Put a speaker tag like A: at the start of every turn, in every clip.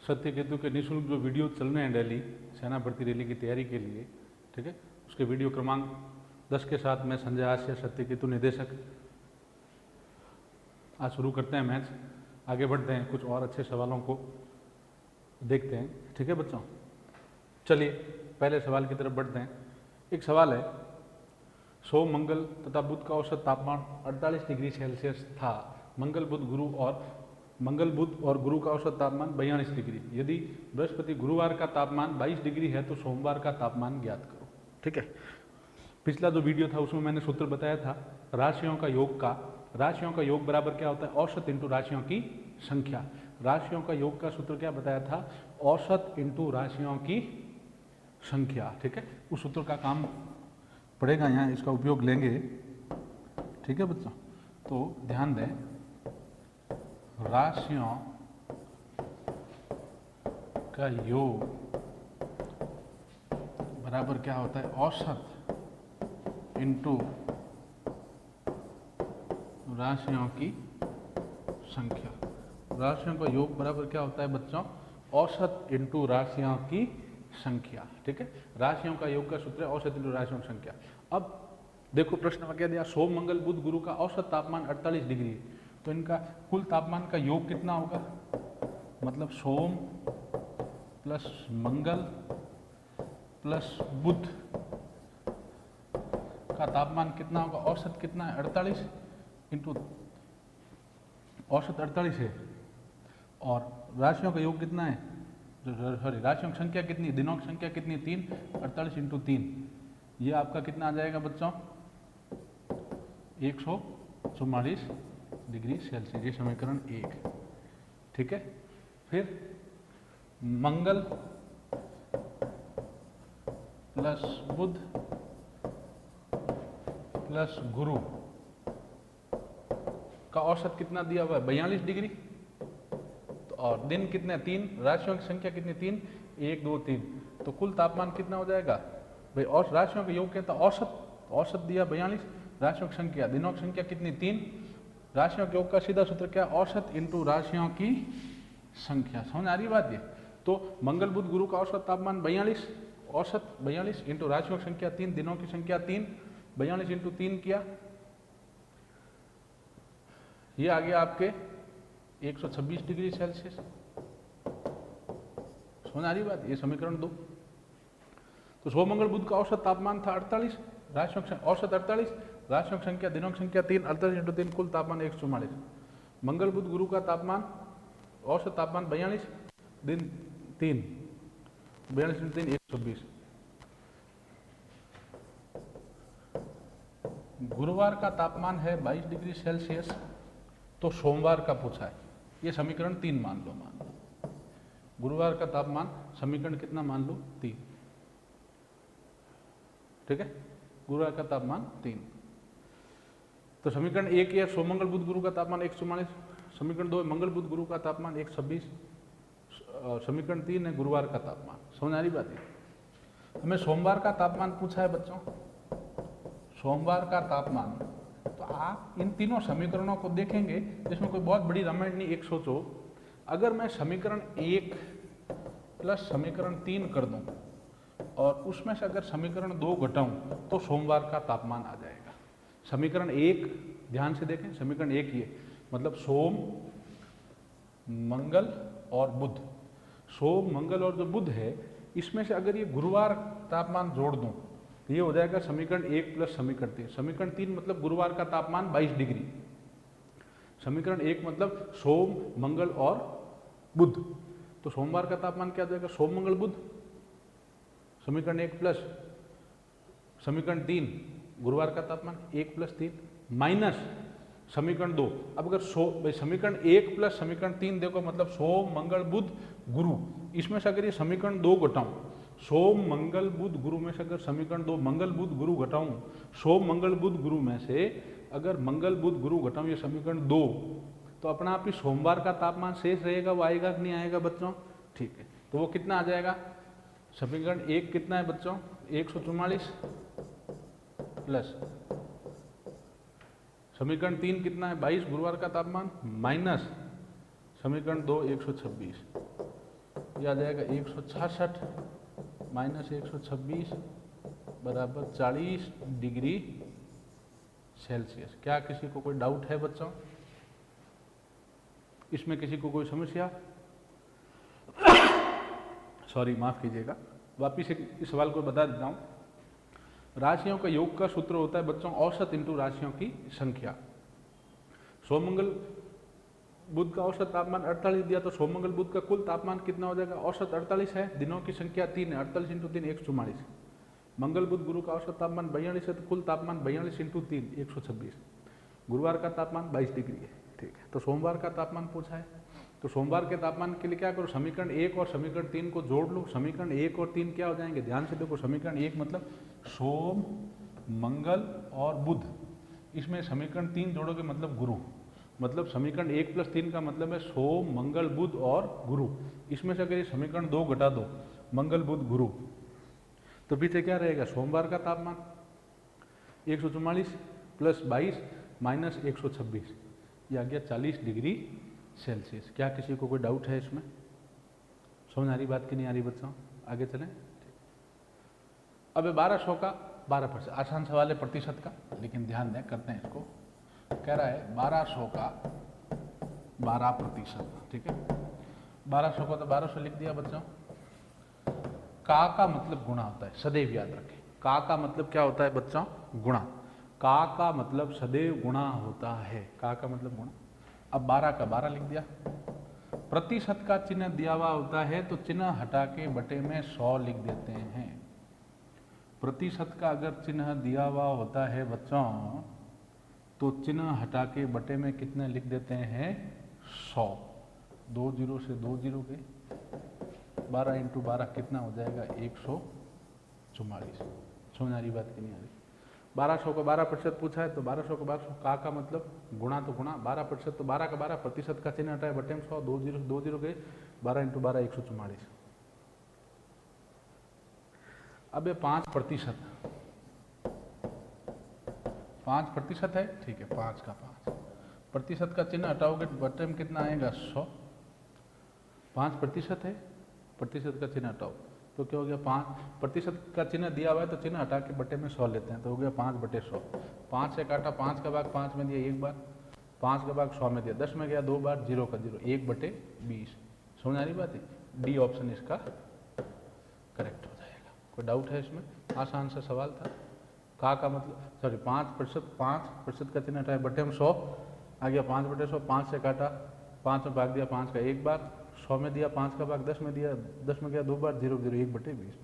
A: सत्य केतु के निःशुल्क जो वीडियो चल रहे हैं डेली सेना भर्ती रैली की तैयारी के लिए, ठीक है, उसके वीडियो क्रमांक 10 के साथ मैं संजय आस्य सत्य केतु निदेशक आज शुरू करते हैं मैच। आगे बढ़ते हैं, कुछ और अच्छे सवालों को देखते हैं, ठीक है बच्चों। चलिए पहले सवाल की तरफ बढ़ते हैं। एक सवाल है, सोम मंगल तथा बुध का औसत तापमान 48 डिग्री सेल्सियस था। मंगल बुध और गुरु का औसत तापमान 42 डिग्री। यदि बृहस्पति गुरुवार का तापमान 22 डिग्री है तो सोमवार का तापमान ज्ञात करो, ठीक है। पिछला जो वीडियो था उसमें मैंने सूत्र बताया था राशियों का योग बराबर क्या होता है, औसत इंटू राशियों की संख्या। राशियों का योग का सूत्र क्या बताया था, औसत इंटू राशियों की संख्या, ठीक है। उस सूत्र का काम पड़ेगा यहाँ, इसका उपयोग लेंगे, ठीक है बच्चों। तो ध्यान दें, राशियों का योग बराबर क्या होता है, औसत इंटू राशियों की संख्या। राशियों का योग बराबर क्या होता है बच्चों, औसत इंटू राशियों की संख्या, ठीक है। राशियों का योग का सूत्र है औसत इंटू राशियों की संख्या। अब देखो प्रश्न में क्या दिया, सोम मंगल बुध गुरु का औसत तापमान 48 डिग्री है, तो इनका कुल तापमान का योग कितना होगा, मतलब सोम प्लस मंगल प्लस बुध का तापमान कितना होगा, औसत कितना है 48 इंटू औसत 48 है, और राशियों का योग कितना है, सॉरी राशियों की संख्या कितनी, दिनों की संख्या कितनी, 3, 48 इंटू 3, ये आपका कितना आ जाएगा बच्चों, 144 डिग्री सेल्सियस। ये समीकरण 1, ठीक है। फिर मंगल प्लस बुध प्लस गुरु का औसत कितना दिया हुआ है, 42 डिग्री, तो और दिन कितने, 3, राशियों की संख्या कितनी, 3, 1, 2, 3, तो कुल तापमान कितना हो जाएगा भाई, और राशियों का योग कहता है औसत दिया 42, राशियों की संख्या, दिनों की संख्या कितनी, 3, राशियों के योग का सीधा सूत्र क्या, औसत इंटू राशियों की संख्या। समझ आ रही बात ये। तो मंगल बुध गुरु का औसत तापमान 42, औसत 42 इंटू राशियों की संख्या 3, दिनों की संख्या 3, 42 इंटू 3 किया, ये आ गया आपके 126 डिग्री सेल्सियस। समझ आ रही बात, ये समीकरण 2। तो सोम मंगल बुध का औसत तापमान था 48, राशियों की औसत 48, राशियों की संख्या, दिनों की संख्या 3, 48 इंटू 3, कुल तापमान 144। मंगल बुध गुरु का तापमान, औसत तापमान 42, दिन 3, 42 इंटू 3, 126। गुरुवार का तापमान है 22 डिग्री सेल्सियस, तो सोमवार का पूछा है, ये समीकरण 3 मान लो। गुरुवार का तापमान समीकरण कितना मान लो, 3, ठीक है। गुरुवार का तापमान 3, तो समीकरण 1 है सोम मंगल बुध गुरु का तापमान 144, समीकरण 2 मंगल बुध गुरु का तापमान 126, समीकरण 3 है गुरुवार का तापमान। समझ आ रही बात है। हमें सोमवार का तापमान पूछा है बच्चों, सोमवार का तापमान, तो आप इन तीनों समीकरणों को देखेंगे, जिसमें कोई बहुत बड़ी रामायण नहीं, एक सोचो, अगर मैं समीकरण 1 प्लस समीकरण 3 कर दूं और उसमें से अगर समीकरण 2 घटाऊं तो सोमवार का तापमान आ जाएगा। समीकरण 1 ध्यान से देखें, समीकरण 1 ये मतलब सोम मंगल और बुध, सोम मंगल और जो बुध है इसमें से अगर ये गुरुवार तापमान जोड़ दूं तो ये हो जाएगा समीकरण 1 प्लस समीकरण 3। समीकरण 3 मतलब गुरुवार का तापमान 22 डिग्री, समीकरण 1 मतलब सोम मंगल और बुध, तो सोमवार का तापमान क्या हो जाएगा, सोम मंगल बुध, समीकरण 1 प्लस समीकरण 3 गुरुवार का तापमान 1 प्लस 3 माइनस समीकरण 2। अब अगर समीकरण 1 प्लस समीकरण 3 देखो, मतलब सोम मंगल बुध गुरु, इसमें से अगर ये समीकरण 2 घटाऊं, सोम मंगल बुध गुरु में से अगर समीकरण 2 मंगल बुध गुरु घटाऊं, सोम मंगल बुध गुरु में से अगर मंगल बुध गुरु घटाऊं ये समीकरण 2, तो अपना आप ही सोमवार का तापमान शेष रहेगा, वो आएगा कि नहीं आएगा बच्चों, ठीक है। तो वो कितना आ जाएगा, समीकरण 1 कितना है बच्चों, 144 प्लस समीकरण 3 कितना है 22 गुरुवार का तापमान, माइनस समीकरण 2 126, यह आ जाएगा 166 माइनस 126 बराबर 40 डिग्री सेल्सियस। क्या किसी को कोई डाउट है बच्चों? इसमें किसी को कोई समस्या? सॉरी, माफ कीजिएगा, वापिस इस सवाल को बता देता हूँ। राशियों का योग का सूत्र होता है बच्चों औसत इंटू राशियों की संख्या। सोमंगल बुध का औसत तापमान 48 दिया तो सोमंगल बुध का कुल तापमान कितना हो जाएगा? औसत 48 है, दिनों की संख्या 3 है, 48 इंटू 3 144। मंगल बुध गुरु का औसत तापमान 42 है तो कुल तापमान 42 इंटू 3 126। गुरुवार का तापमान 22 डिग्री है, ठीक है। तो सोमवार का तापमान पूछा है, तो सोमवार के तापमान के लिए क्या करो, समीकरण 1 और समीकरण 3 को जोड़ लो। समीकरण 1 और 3 क्या हो जाएंगे? ध्यान से देखो, समीकरण 1 मतलब सोम मंगल और बुध, इसमें समीकरण 3 जोड़ोगे मतलब गुरु, मतलब समीकरण 1 प्लस 3 का मतलब है सोम मंगल बुध और गुरु। इसमें से अगर ये समीकरण 2 घटा दो, मंगल बुध गुरु, तो पीछे क्या रहेगा? सोमवार का तापमान 144 प्लस 22 माइनस 126, ये आ गया 40 डिग्री सेल्सियस। क्या किसी को कोई डाउट है इसमें? समझ आ रही बात की नहीं आ रही बच्चों? आगे चलें। अब 1200 का 12%, आसान सवाल है प्रतिशत का, लेकिन ध्यान दें, करते हैं इसको। कह रहा है 1200 का 12%, ठीक है। 1200 को तो 1200 लिख दिया बच्चों। का मतलब गुणा होता है, सदैव याद रखें। का मतलब क्या होता है बच्चों? गुणा। का मतलब सदैव गुणा होता है, का मतलब गुणा। अब 12 का 12 लिख दिया। प्रतिशत का चिन्ह दिया हुआ होता है तो चिन्ह हटा के बटे में 100 लिख देते हैं। प्रतिशत का अगर चिन्ह दिया हुआ होता है बच्चों तो चिन्ह हटा के बटे में कितने लिख देते हैं? 100। 2 जीरो से 2 जीरो के 12 इंटू 12 कितना हो जाएगा? 144। समझ आ रही बात की नहीं आ रही? 1200 को 12% पूछा है तो 1200 को 1200, का मतलब गुणा तो गुणा, 12% तो 12 का 12, प्रतिशत का चिन्ह हटाए बटे में 100, 2 जीरो से 2 जीरो के 12 इंटू 12 144। अब ये 5%, 5% है, ठीक है। 5 का 5, प्रतिशत का चिन्ह हटाओगे बटे में कितना आएगा? 100। 5% है, प्रतिशत का चिन्ह हटाओ तो क्या हो गया? 5% का चिन्ह दिया हुआ है तो चिन्ह हटा के बटे में 100 लेते हैं, तो हो गया 5/100। 5 से काटा, 5 का भाग 5 में दिया 1 बार, 5 का भाग 100 में दिया 10 में गया 2 बार, 0 का 0, 1/20। समझ आ रही बात है? डी ऑप्शन इसका करेक्ट हो जाएगा। कोई डाउट है इसमें? आसान सा सवाल था। का मतलब सॉरी 5% का चिन्ह हटाया बटे में 100 आ गया 5/100। 5 से काटा, 5 में भाग दिया 5 का 1 बार, 100 में दिया 5 का भाग 10 में दिया, 10 में गया 2 बार, 0 0, 1/20।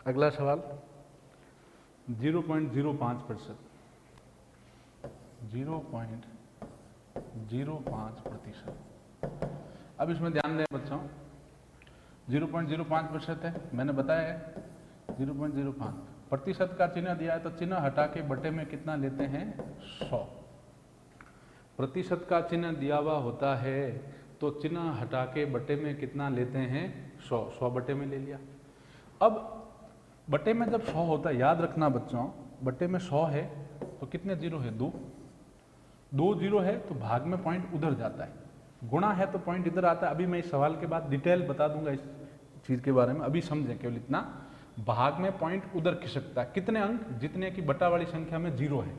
A: अगला सवाल 0.05%, 0.05%। अब इसमें ध्यान दें बच्चों, 0.05% है, मैंने बताया है 0.05। प्रतिशत का चिन्ह दिया है तो चिन्ह हटा के बटे में कितना लेते हैं? 100। प्रतिशत का चिन्ह दिया हुआ होता है तो चिन्ह हटा के बटे में कितना लेते हैं? 100। 100 बटे में ले लिया। अब बटे में जब 100 होता है, याद रखना बच्चों, बटे में 100 है तो कितने जीरो है? 2। 2 जीरो है तो भाग में पॉइंट उधर जाता है, गुणा है तो पॉइंट इधर आता है। अभी मैं इस सवाल के बाद डिटेल बता दूंगा इस चीज़ के बारे में, अभी समझें केवल इतना। भाग में पॉइंट उधर खिसकता है, कितने अंक? जितने की बटा वाली संख्या में 0 है।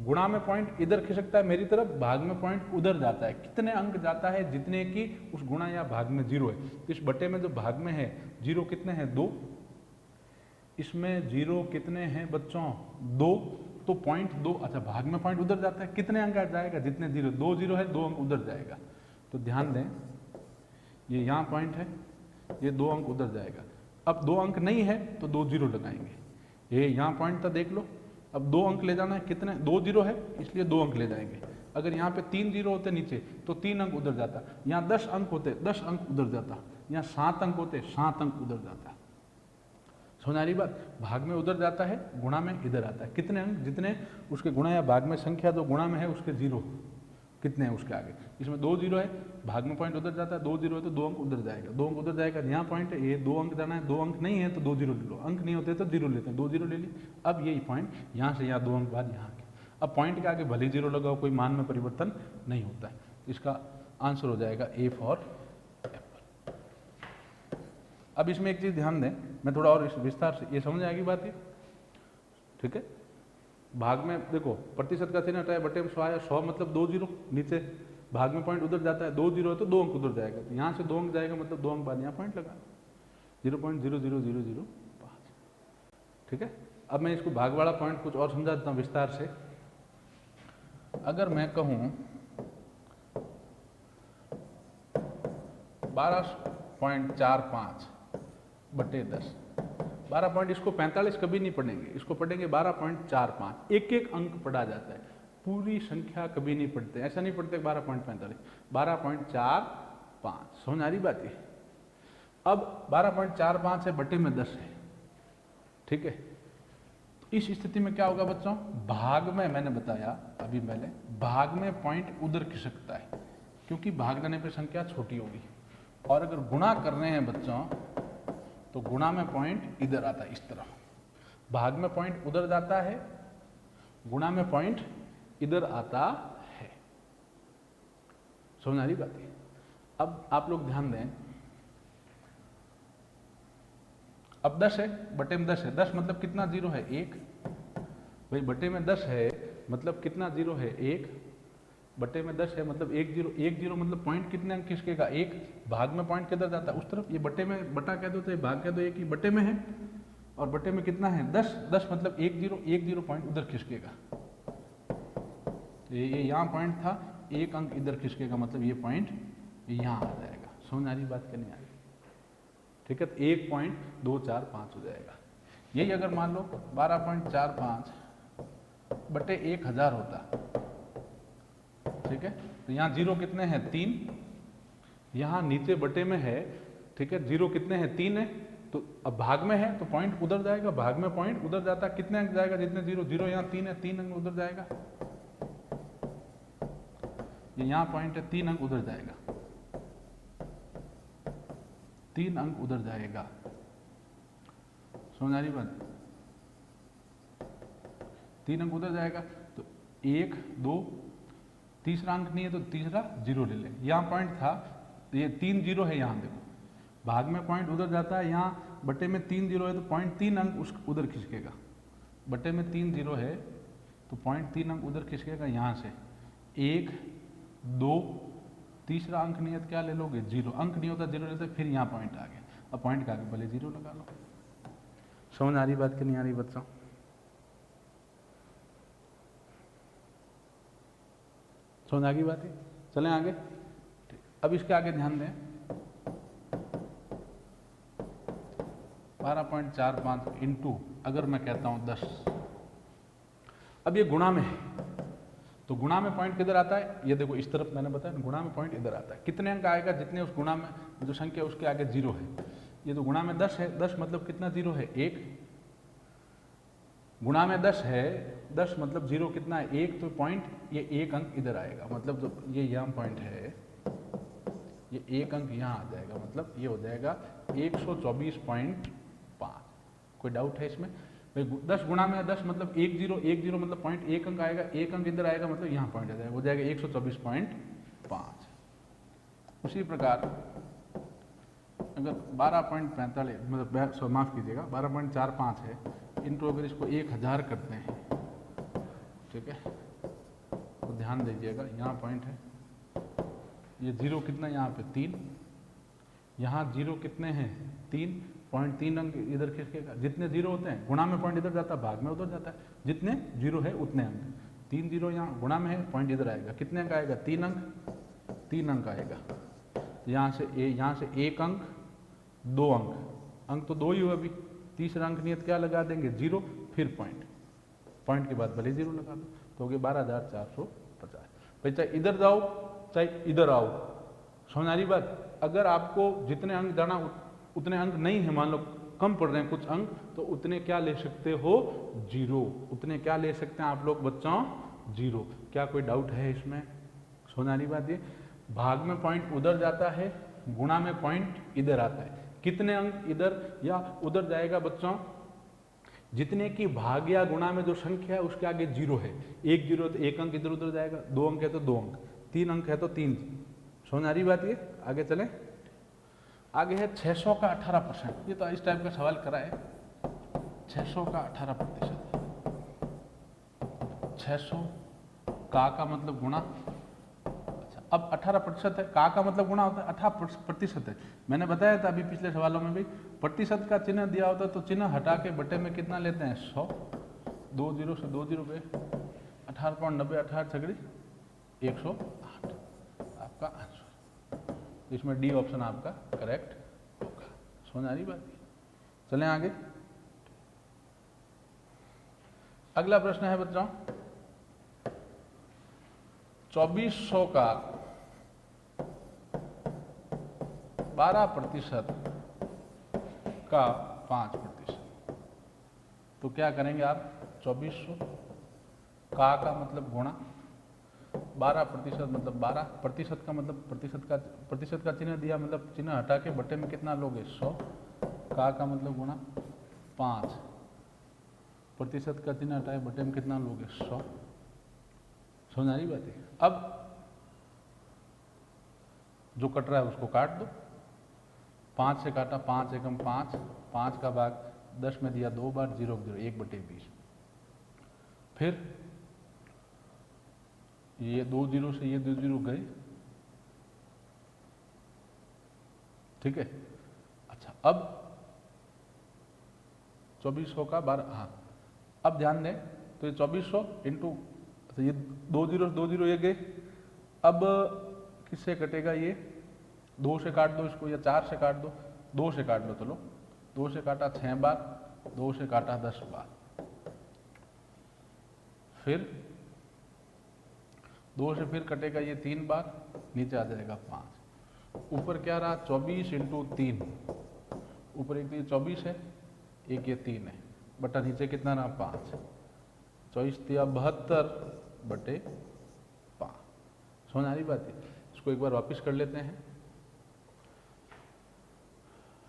A: गुणा में पॉइंट इधर खिसकता है मेरी तरफ, भाग में पॉइंट उधर जाता है। कितने अंक जाता है? जितने की उस गुणा या भाग में 0 है। तो इस बटे में जो भाग में है 0 कितने हैं? 2। इसमें 0 कितने हैं बच्चों? 2। तो पॉइंट 2, अच्छा भाग में पॉइंट उधर जाता है, कितने अंक जाएगा? जितने 0, 2 0 है, 2 अंक उधर जाएगा। तो ध्यान दें, ये यहाँ पॉइंट है, ये 2 अंक उधर जाएगा। अब 2 अंक नहीं है तो 2 0 लगाएंगे। ये यहाँ पॉइंट था, देख लो। अब 2 अंक ले जाना है, कितने? 2 0 है इसलिए 2 अंक ले जाएंगे। अगर यहाँ पे 3 0 होते नीचे तो 3 अंक उधर जाता। यहाँ 10 अंक होते, 10 अंक उधर जाता। यहाँ 7 अंक होते, 7 अंक उधर जाता। समझ आ रही बात? भाग में उधर जाता है, गुणा में इधर आता है। कितने अंक? जितने उसके गुणा या भाग में संख्या जो गुणा में है उसके 0 कितने हैं उसके आगे। इसमें 2 0 है, भाग में पॉइंट उधर जाता है, 2 0 है तो 2 अंक उधर जाएगा, 2 अंक उधर जाएगा। यहाँ पॉइंट है, ये 2 अंक जाना है, 2 अंक नहीं है तो 2 0 ले लो, अंक नहीं होते तो 0 लेते हैं, 2 0 ले ली। अब यही पॉइंट यहाँ से यहाँ 2 अंक बाद यहाँ के, अब पॉइंट के आगे भले 0 लगाओ, कोई मान में परिवर्तन नहीं होता है। इसका आंसर हो जाएगा ए फॉर एप्पल। अब इसमें एक चीज़ ध्यान दें, मैं थोड़ा और विस्तार से, ये समझ आएगी बात ये, ठीक है। भाग में देखो प्रतिशत का चिन्ह हटाया, बटे में 100 आया, 100 मतलब 2 जीरो, नीचे भाग में पॉइंट उधर जाता है, 2 जीरो है तो 2 अंक उधर जाएगा, तो यहाँ से 2 अंक जाएगा मतलब 2 अंक बाद यहाँ पॉइंट लगा 0.00005, ठीक है। अब मैं इसको भाग वाला पॉइंट कुछ और समझा देता हूँ विस्तार से। अगर मैं कहूँ 12.45 बटे 10, 12 पॉइंट, इसको 45 कभी नहीं पढ़ेंगे, इसको पढ़ेंगे 12.45, एक एक अंक पढ़ा जाता है, पूरी संख्या कभी नहीं पढ़ते, ऐसा नहीं पढ़ते 12.45, 12.45, समझ आ रही बात है। अब 12.45 है, बटे में 10 है, ठीक है। इस स्थिति में क्या होगा बच्चों, भाग में मैंने बताया अभी पहले, भाग में पॉइंट उधर खिसकता है क्योंकि भाग देने पे संख्या छोटी होगी, और अगर गुणा कर रहे हैं बच्चों तो गुणा में पॉइंट इधर आता है, इस तरह। भाग में पॉइंट उधर जाता है, गुणा में पॉइंट इधर आता है, समझ आ रही बात है। अब आप लोग ध्यान दें, अब 10 है, बटे में 10 है, 10 मतलब कितना जीरो है, 1, भाई बटे में 10 है मतलब कितना जीरो है, 1, बटे में 10 है मतलब 1 जीरो, 1 जीरो मतलब पॉइंट कितने अंक खिसकेगा, 1, भाग में पॉइंट किधर जाता है, उस तरफ, ये बटे में बटा कह दो तो ये भाग कह दो, एक ही बटे में है, और बटे में कितना है 10, 10 मतलब 1 जीरो, 1 जीरो पॉइंट उधर खिसकेगा, ये यहाँ पॉइंट था, एक अंक इधर खिसकेगा मतलब ये पॉइंट यहाँ आ जाएगा, समझ आ रही बात क्या नहीं आ रही, ठीक है। तो 1.245 हो जाएगा। यही अगर मान लो 12.45 बटे 1000 होता, ठीक है, तो यहाँ जीरो कितने हैं, 3, यहाँ नीचे बटे में है, ठीक है, जीरो कितने हैं, 3 है, तो अब भाग में है तो पॉइंट उधर जाएगा, भाग में पॉइंट उधर जाता है, कितने अंक जाएगा, जितने जीरो, जीरो यहाँ 3 है, 3 अंक उधर जाएगा, ये यहाँ पॉइंट है, 3 अंक उधर जाएगा, 3 अंक उधर जाएगा, समझ आ रही बात, 3 अंक उधर जाएगा, तो 1 2, तीसरा अंक नहीं है तो तीसरा जीरो ले लें, यहाँ पॉइंट था तो ये 3 जीरो है, यहाँ देखो भाग में पॉइंट उधर जाता है, यहाँ बटे में 3 जीरो है तो पॉइंट 3 अंक उस उधर खिसकेगा, बटे में 3 जीरो है तो पॉइंट 3 अंक उधर खिसकेगा, यहाँ से 1 2, तीसरा अंक नहीं है तो क्या ले लोगे, जीरो, अंक नहीं होता जीरो लेते, फिर यहाँ पॉइंट आ गया, अब पॉइंट के आगे भले जीरो लगा लो, समझ आ रही बात कि नहीं आ रही बच्चों, समझ आ गई बात है, चलें आगे। अब इसके आगे ध्यान दें, 12.45 इंटू अगर मैं कहता हूं 10, अब ये गुणा में है तो गुणा में पॉइंट किधर आता है, ये देखो इस तरफ मैंने बताया गुणा में पॉइंट इधर आता है, कितने अंक आएगा, जितने उस गुणा में जो संख्या उसके आगे जीरो है, ये तो गुणा में 10 है, 10 मतलब कितना जीरो है, 1, गुणा में 10 है, 10 मतलब जीरो कितना है, 1, तो पॉइंट ये एक अंक इधर आएगा, मतलब जो ये यहाँ पॉइंट है ये एक अंक यहाँ आ जाएगा, मतलब ये हो जाएगा 124.5, कोई डाउट है इसमें, भाई 10 गुणा में 10 मतलब 1 जीरो, 1 जीरो मतलब पॉइंट एक अंक आएगा, एक अंक इधर आएगा मतलब यहाँ पॉइंट आ जाएगा, हो जाएगा 124.5। उसी प्रकार अगर 12.45 मतलब माफ कीजिएगा 12.45 है इंटू अगर इसको 1000 करते हैं, ठीक है, तो ध्यान दीजिएगा यहाँ पॉइंट है, ये जीरो कितना यहाँ पे 3, यहाँ जीरो कितने हैं 3, पॉइंट 3 अंक इधर खिसकेगा, जितने जीरो होते हैं गुणा में पॉइंट इधर जाता है, भाग में उधर जाता है, जितने जीरो है उतने अंक, 3 जीरो यहाँ गुणा में है, पॉइंट इधर आएगा, कितने अंक आएगा 3 अंक, 3 अंक आएगा, तो यहाँ से 1 अंक 2 अंक, अंक तो 2 ही हुआ अभी, तीसरा अंक नियत क्या लगा देंगे जीरो, फिर पॉइंट के बाद भले जीरो लगा दो, तो हो गया 12,450। भाई चाहे इधर जाओ चाहे इधर आओ, समझ आ रही बात, अगर आपको जितने अंक जाना उतने अंक नहीं है, मान लो कम पड़ रहे हैं कुछ अंक, तो उतने क्या ले सकते हो, जीरो, उतने क्या ले सकते हैं आप लोग बच्चों, जीरो। क्या कोई डाउट है इसमें, समझ आ रही बात, ये भाग में पॉइंट उधर जाता है, गुणा में पॉइंट इधर आता है, कितने अंक इधर या उधर जाएगा बच्चों, जितने की भाग या गुणा में जो संख्या है उसके आगे जीरो है, 1 जीरो तो 1 अंक इधर उधर जाएगा, 2 अंक है तो 2 अंक, 3 अंक है तो 3, समझ आ रही बात, ये आगे चले। आगे है 600 का 18%। ये तो इस टाइप का सवाल करा है। 600 का 18%। 600 का मतलब गुणा। अच्छा, अब 18% है, का मतलब गुणा होता है, 18% है। मैंने बताया था अभी पिछले सवालों में भी, प्रतिशत का चिन्ह दिया होता है तो चिन्ह हटा के बटे में कितना लेते हैं 100। 2 जीरो से 2 जीरो गए, 18.90, 18 छगड़ी 108 आपका आंसर। इसमें डी ऑप्शन आपका करेक्ट होगा। समझ आ रही बात? चलें आगे। अगला प्रश्न है बच्चों, 2400 का 12% का 5%। तो क्या करेंगे आप? 2400 का मतलब गुणा, 12% मतलब 12% का मतलब प्रतिशत का चिन्ह दिया, मतलब चिन्ह हटा के बटे में कितना लोगे 100। का मतलब गुणा 5%, का चिन्ह हटाए बटे में कितना लोगे 100। समझ आ रही बात है? अब जो कट रहा है उसको काट दो। 5 से काटा, 5 एकम 5, 5 का भाग 10 में दिया 2 बार, 0 0 1/20। फिर ये 2 जीरो से ये 2 जीरो गए, ठीक है। अच्छा, अब 2400 का 12, हाँ अब ध्यान दें तो ये 2400 इंटू, अच्छा ये 2 जीरो ये गए। अब किससे कटेगा ये? 2 से काट दो इसको, या 4 से काट दो, 2 से काट लो। चलो 2 से काटा 6 बार, 2 से काटा 10 बार, फिर 2 से फिर कटेगा ये 3 बार, नीचे आ जाएगा 5। ऊपर क्या रहा? 24 इंटू 3। ऊपर एक तो ये 24 है, एक ये 3 है, बटा नीचे कितना रहा? 5। 24 दिया 72/5। समझ आ रही बात है? इसको एक बार वापस कर लेते हैं,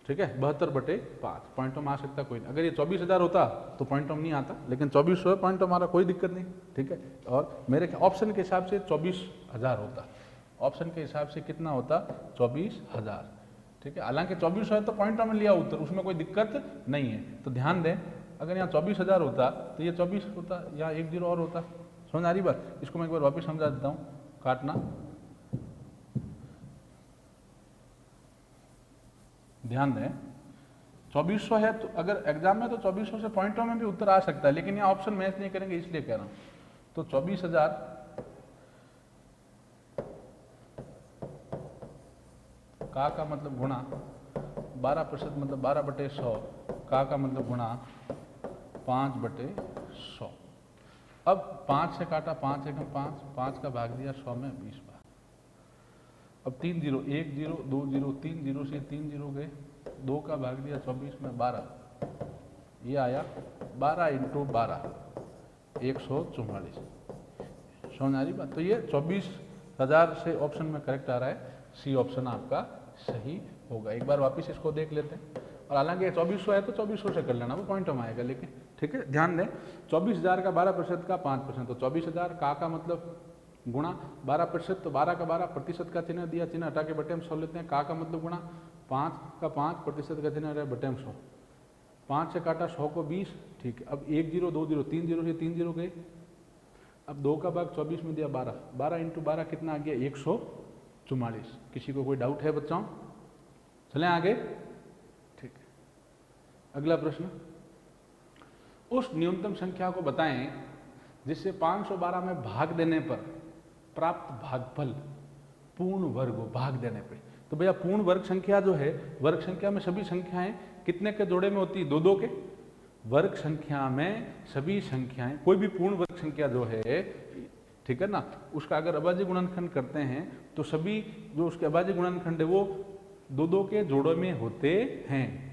A: ठीक है। 72/5 पॉइंटों में आ सकता कोई नहीं। अगर ये 24,000 होता तो पॉइंटों में नहीं आता, लेकिन 2400 है, पॉइंटों में आ रहा, कोई दिक्कत नहीं, ठीक है। और मेरे ऑप्शन के हिसाब से 24,000 होता, ऑप्शन के हिसाब से कितना होता? 24,000, ठीक है। हालांकि 2400 है तो पॉइंटों में लिया उत्तर, उसमें कोई दिक्कत नहीं है। तो ध्यान दें, अगर यहाँ 24,000 होता तो ये 24 होता, यहाँ 1 जीरो और होता। समझ आ रही बात? इसको मैं एक बार वापस समझा देता हूँ। काटना, ध्यान दें, 2400 है तो अगर एग्जाम में तो 2400 से पॉइंटों में भी उत्तर आ सकता है, लेकिन यहाँ ऑप्शन मैच नहीं करेंगे इसलिए कह रहा हूँ। तो 24,000 का मतलब गुणा 12% मतलब 12/100, का मतलब गुणा 5/100। अब 5 से काटा, 5 एकम 5, 5 का भाग दिया 100 में 20 बार। अब 3 जीरो, 1 जीरो, 2 जीरो, 3 जीरो से 3 जीरो गए, 2 का भाग दिया 24 में 12, ये आया 12 इंटू 12 144। समझ आ रही बात? तो ये 24,000 से ऑप्शन में करेक्ट आ रहा है, सी ऑप्शन आपका सही होगा। एक बार वापस इसको देख लेते हैं। और हालांकि 2400 है तो 2400 से कर लेना, वो पॉइंट में आएगा, लेकिन ठीक है। ध्यान दें, 24,000 का 12% का 5%, तो 24,000 का मतलब गुणा 12%, तो 12 का 12, प्रतिशत का चिन्ह दिया, चिन्ह हटा के बटे में 100 लेते हैं। का मतलब गुणा 5 का 5, प्रतिशत का चिन्ह रहे बटे में 100। 5 से काटा 100 को 20, ठीक है। अब 1 जीरो, 2 जीरो, 3 जीरो से 3 जीरो गए। अब 2 का भाग 24 में दिया 12, 12 इंटू 12 कितना आ गया? 144। किसी को कोई डाउट है बच्चों? चलें आगे, ठीक है। अगला प्रश्न, उस न्यूनतम संख्या को बताएं जिससे 512 में भाग देने पर प्राप्त भागफल पूर्ण वर्ग हो। भाग देने पे तो भैया पूर्ण वर्ग संख्या जो है, वर्ग संख्या में सभी संख्याएं कितने के जोड़े में होती है? 2 के। वर्ग संख्या में सभी संख्याएं, कोई भी पूर्ण वर्ग संख्या जो है, ठीक है ना, उसका अगर अभाज्य गुणनखंड करते हैं तो सभी जो उसके अभाज्य गुणनखंड है वो 2 के जोड़ों में होते हैं।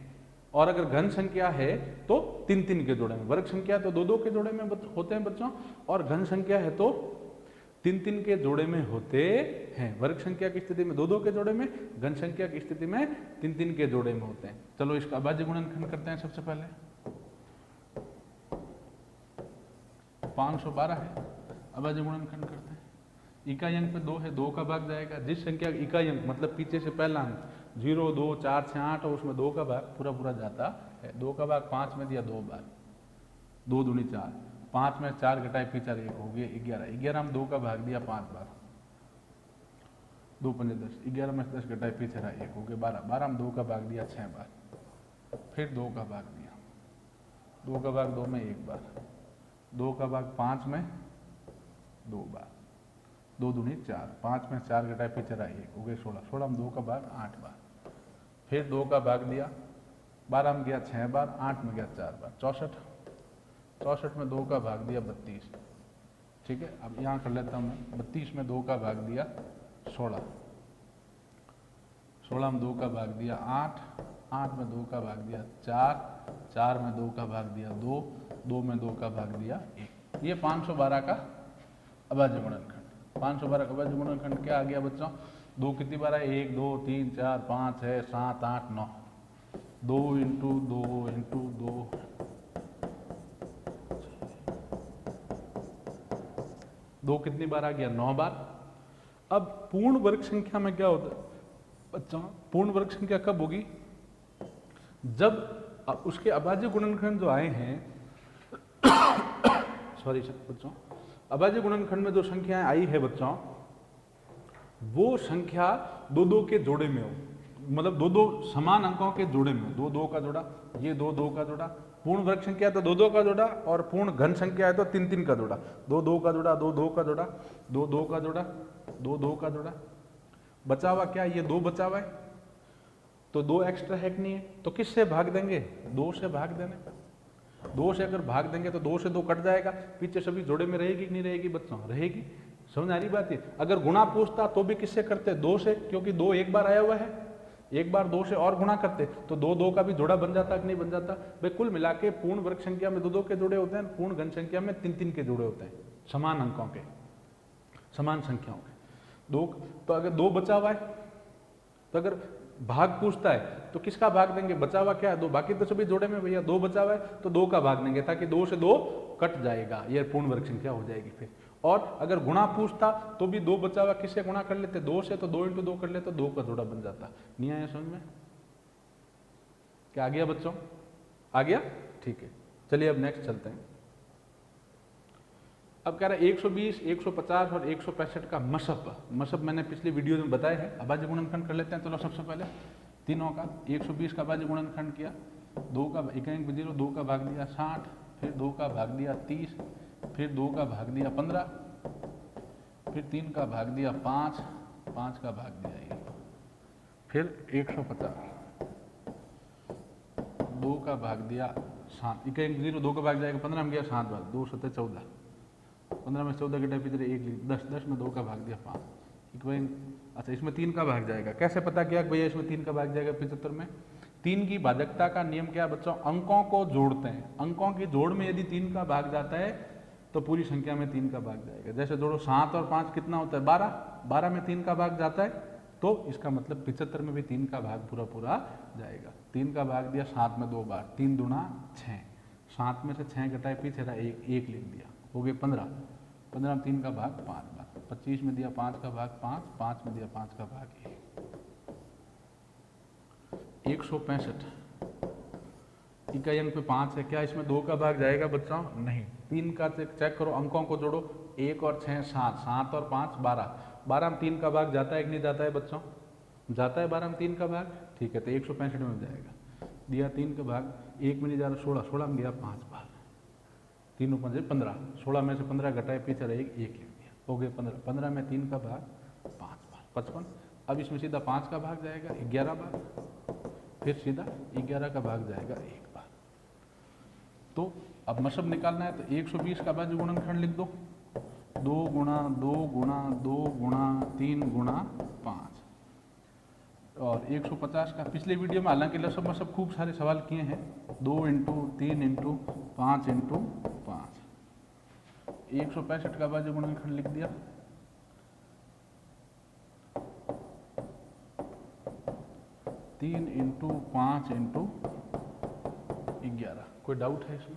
A: और अगर घन संख्या है तो 3 के जोड़े में। वर्ग संख्या तो 2 के जोड़े में होते हैं बच्चों, और घन संख्या है तो 3 के जोड़े में होते हैं। वर्ग संख्या की स्थिति में 2 के जोड़े में, घन संख्या की स्थिति में 3 के जोड़े में होते हैं। चलो इसका अभाज्य गुणनखंड करते हैं। सबसे पहले 512 है, अभाज्य गुणनखंड करते हैं। इकाई अंक पे 2 है, 2 का भाग जाएगा। जिस संख्या का इकाई अंक मतलब पीछे से पहला अंक 0, 2, 4, 6, 8 और उसमें 2 का भाग पूरा पूरा जाता है। 2 का भाग 5 में दिया 2 बार, 2 दूनी 4, 5 में 4 घटाए पीछे 1 हो गया 11, 11 में 2 का भाग दिया 5 बार, 2 पंजे 10, 11 में 10 घटाए पीछे रहा 1 हो गया 12, 12 में 2 का भाग दिया 6 बार, फिर 2 का भाग दिया, 2 का भाग 2 में 1 बार, 2 का भाग 5 में 2 बार, 2 दूनी 4, 5 में 4 घटाए पीछे रहा 1 हो गया 16, 16 में 2 का भाग 8 बार, फिर 2 का भाग दिया, 12 में गया 6 बार, 8 में गया 4 बार, 64, 64 में 2 का भाग दिया 32। ठीक है, अब यहाँ कर लेता हूँ मैं, 32 में 2 का भाग दिया 16, 16 में 2 का भाग दिया 8, 8 में 2 का भाग दिया 4, 4 में 2 का भाग दिया 2, 2 में 2 का भाग दिया 1। ये 512 का अभाज्य गुणनखंड। 512 का अभाज्य गुणनखंड क्या आ गया बच्चों? 2 कितनी बार है? 1, 2, 3, 4, 5, 6, 7, 8, 9, 2 इंटू 2 इंटू 2, 2 कितनी बार आ गया? 9 बार। अब पूर्ण वर्ग संख्या में क्या होता है बच्चों? पूर्ण वर्ग संख्या कब होगी? जब उसके अभाज्य गुणनखंड जो आए हैं सॉरी बच्चों, अभाज्य गुणनखंड में जो संख्याएं आई है बच्चों, वो संख्या 2-2 के जोड़े में हो, मतलब 2-2 समान अंकों के जोड़े में, 2-2 का जोड़ा, ये 2-2 का जोड़ा। पूर्ण वर्ग संख्या तो 2-2 का जोड़ा, और पूर्ण घन संख्या है तो 3-3 का जोड़ा, 2-2 का जोड़ा, 2-2 का जोड़ा, 2-2 का जोड़ा, 2-2 का जोड़ा। बचा हुआ क्या? ये 2 बचा हुआ है, तो 2 एक्स्ट्रा है कि नहीं है? तो किससे भाग देंगे? 2 से भाग देने पर। 2 से अगर भाग देंगे तो 2 से 2 कट जाएगा, पीछे सभी जोड़े में रहेगी कि नहीं रहेगी बच्चों? रहेगी। समझ आ रही बात है? अगर गुणा पूछता तो भी किससे करते? 2 से, क्योंकि 2 एक बार आया हुआ है, एक बार 2 से और गुणा करते तो 2-2 का भी जोड़ा बन जाता कि नहीं बन जाता? भाई कुल मिला के पूर्ण वर्ग संख्या में 2-2 के जोड़े होते हैं, पूर्ण घन संख्या में 3-3 के जोड़े होते हैं, समान अंकों के, समान संख्याओं के। 2 तो अगर 2 बचा हुआ है, तो अगर भाग पूछता है तो किसका भाग देंगे? बचा हुआ क्या है? 2। बाकी तो सभी जोड़े में भैया 2 बचा हुआ है तो 2 का भाग देंगे, ताकि 2 से 2 कट जाएगा, ये पूर्ण वर्ग संख्या हो जाएगी फिर। और अगर गुणा पूछता तो भी 2 बचा हुआ, किससे गुणा कर लेते? 2 से, तो 2 इंटू 2 कर लेते, तो 2 का जोड़ा बन जाता। नहीं आया समझ में? क्या आ गया बच्चों? आ गया? ठीक है, चलिए अब नेक्स्ट चलते हैं। अब कह रहा है 120, 150 और 165 का मसब। मसब मैंने पिछली वीडियो में बताया है। अभाज्य गुणनखंड कर लेते हैं। चलो सबसे पहले तीनों का 120 का अभाज्य गुणनखंड किया, 2 का 1 2 का भाग दिया 60, फिर 2 का भाग दिया 30, फिर 2 का भाग दिया 15, फिर 3 का भाग दिया 5, 5 का भाग दिया 1, फिर 150, 2 का भाग दिया 7, 1 2 का भाग जाएगा 15 में गया 7 बार, 2 7 14, 15 में 14 के टाइप इधर 1 10, 10 में 2 का भाग दिया 5। अच्छा, इसमें 3 का भाग जाएगा। कैसे पता किया भैया इसमें 3 का भाग जाएगा? 75 में 3 की भाजकता का नियम क्या है बच्चों? अंकों को जोड़ते हैं, अंकों की जोड़ में यदि 3 का भाग जाता है तो पूरी संख्या में 3 का भाग जाएगा। जैसे जोड़ो 7 और 5 कितना होता है? 12, 12 में 3 का भाग जाता है, तो इसका मतलब 75 में भी 3 का भाग पूरा पूरा जाएगा। 3 का भाग दिया 7 में 2 बार, 3 दूना 6, 7 में से 6 घटाए पीछे रहा 1 लिख दिया, हो गए 15, 15 में 3 का भाग 5 बार, 25 में दिया 5 का भाग 5, 5 में दिया 5 का भाग 1। 165 इकाई अंक पे 5 है, क्या इसमें 2 का भाग जाएगा बच्चों? नहीं। 3 का चेक करो, अंकों को जोड़ो, 1 और 6 7, 7 और 5 12, 12 में 3 का भाग जाता है कि नहीं जाता है बच्चों? जाता है 12 में 3 का भाग। ठीक है, तो 165 में जाएगा। दिया 3 का भाग, 1 में नहीं जा रहा 16, 16 में गया 5 बार, 3 5 15, 16 में से 15 घटाए पीछे रहे 1 लिख दिया, हो गए 15, 15 में 3 का भाग 5 बार, 55। अब इसमें सीधा 5 का भाग जाएगा 11 बार, फिर सीधा 11 का भाग जाएगा 1 बार। तो अब मसब निकालना है तो 120 का अभाज्य गुणनखंड लिख दो, 2 गुणा 2 गुणा 2 गुणा 3 गुणा 5। और 150 का पिछले वीडियो में हालांकि लसब मसब खूब सारे सवाल किए हैं, 2 इंटू 3 इंटू 5 इंटू 5। 165 का अभाज्य गुणनखंड लिख दिया, 3 इंटू 5 इंटू 11। कोई डाउट है इसमें?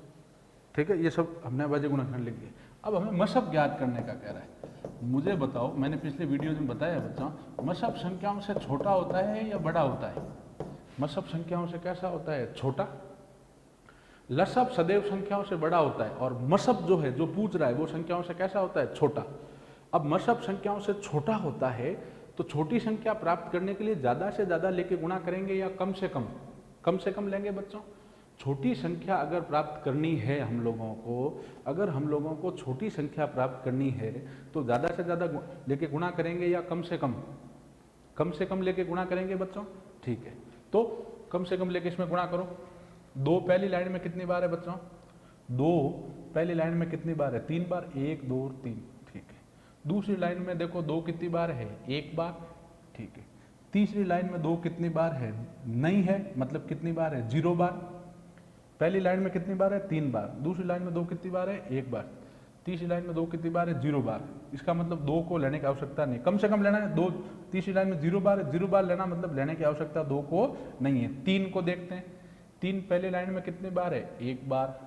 A: ठीक है, ये सब हमने अभाज्य गुणनखंड लिख दिया। अब हमें मसब ज्ञात करने का कह रहा है। मुझे बताओ, मैंने पिछले वीडियो में बताया बच्चों, मसब संख्याओं से छोटा होता है या बड़ा होता है? मसब संख्याओं से कैसा होता है? छोटा। लसब सदैव संख्याओं से बड़ा होता है, और मसब जो है, जो पूछ रहा है, वो संख्याओं से कैसा होता है? छोटा। अब मसब संख्याओं से छोटा होता है तो छोटी संख्या प्राप्त करने के लिए ज़्यादा से ज़्यादा लेके गुणा करेंगे या कम से कम? कम से कम लेंगे बच्चों। छोटी संख्या अगर प्राप्त करनी है हम लोगों को, अगर हम लोगों को छोटी संख्या प्राप्त करनी है तो ज़्यादा से ज़्यादा लेके गुणा करेंगे या कम से कम? कम से कम लेके गुणा करेंगे बच्चों। ठीक है, तो कम से कम लेके इसमें गुणा करो। 2 पहली लाइन में कितनी बार है बच्चों? 2 पहली लाइन में कितनी बार है? 3 बार। 1 2 3। ठीक है। दूसरी लाइन में देखो 2 कितनी बार है? 1 बार। ठीक है। तीसरी लाइन में 2 कितनी बार है? नहीं है, मतलब कितनी बार है? 0 बार। पहली लाइन में कितनी बार है? 3 बार। दूसरी लाइन में 2 कितनी बार है? 1 बार। तीसरी लाइन में 2 कितनी बार है? 0 बार। इसका मतलब 2 को लेने की आवश्यकता नहीं, कम से कम लेना है 2। तीसरी लाइन में 0 बार है, 0 बार लेना मतलब लेने की आवश्यकता 2 को नहीं है। 3 को देखते हैं। 3 पहली लाइन में कितनी बार है? 1 बार।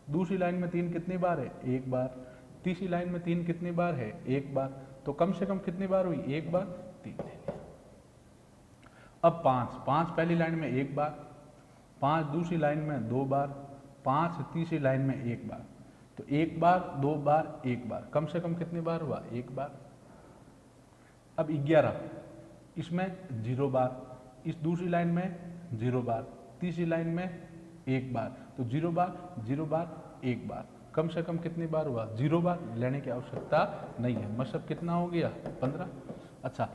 A: दूसरी लाइन में 3 कितनी बार है? 1 बार। तीसरी लाइन में 3 कितनी बार है? 1 बार। तो कम से कम कितनी बार हुई? 1 बार। 3 ले लिया। अब 5 पहली लाइन में 1 बार, 5 दूसरी लाइन में 2 बार, 5 तीसरी लाइन में 1 बार। तो 1 बार, 2 बार, 1 बार, कम से कम कितनी बार हुआ? 1 बार। अब 11, इसमें 0 बार, इस दूसरी लाइन में 0 बार, तीसरी लाइन में 1 बार। तो 0 बार, 0 बार, 1 बार, कम से कम कितनी बार हुआ? 0 बार। लेने की आवश्यकता नहीं है। मसब कितना हो गया? 15। अच्छा,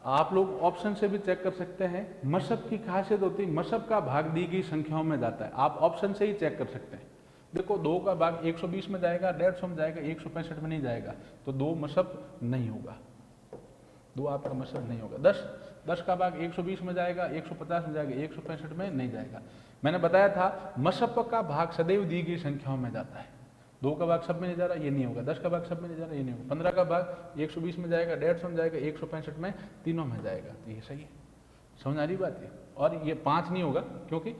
A: आप लोग ऑप्शन से भी चेक कर सकते हैं। मसब की खासियत होती है, मसब का भाग दी गई संख्याओं में जाता है। आप ऑप्शन से ही चेक कर सकते हैं। देखो 2 का भाग 120 में जाएगा, 150 में जाएगा, 165 में नहीं जाएगा, तो 2 मसब नहीं होगा। 2 आपका मसब नहीं होगा। 10 का भाग 120 में जाएगा, 150 में जाएगा, 165 में नहीं जाएगा। मैंने बताया था मसब का भाग सदैव दी गई संख्याओं में जाता है। 2 का भाग सब में नहीं जा रहा, ये नहीं होगा। 10 का भाग सब में नहीं जा रहा, ये नहीं होगा। 15 का भाग 120 में जाएगा, 150 में जाएगा, 165 में, तीनों में जाएगा। तो ये सही है। समझ आ रही बात है? और ये 5 नहीं होगा क्योंकि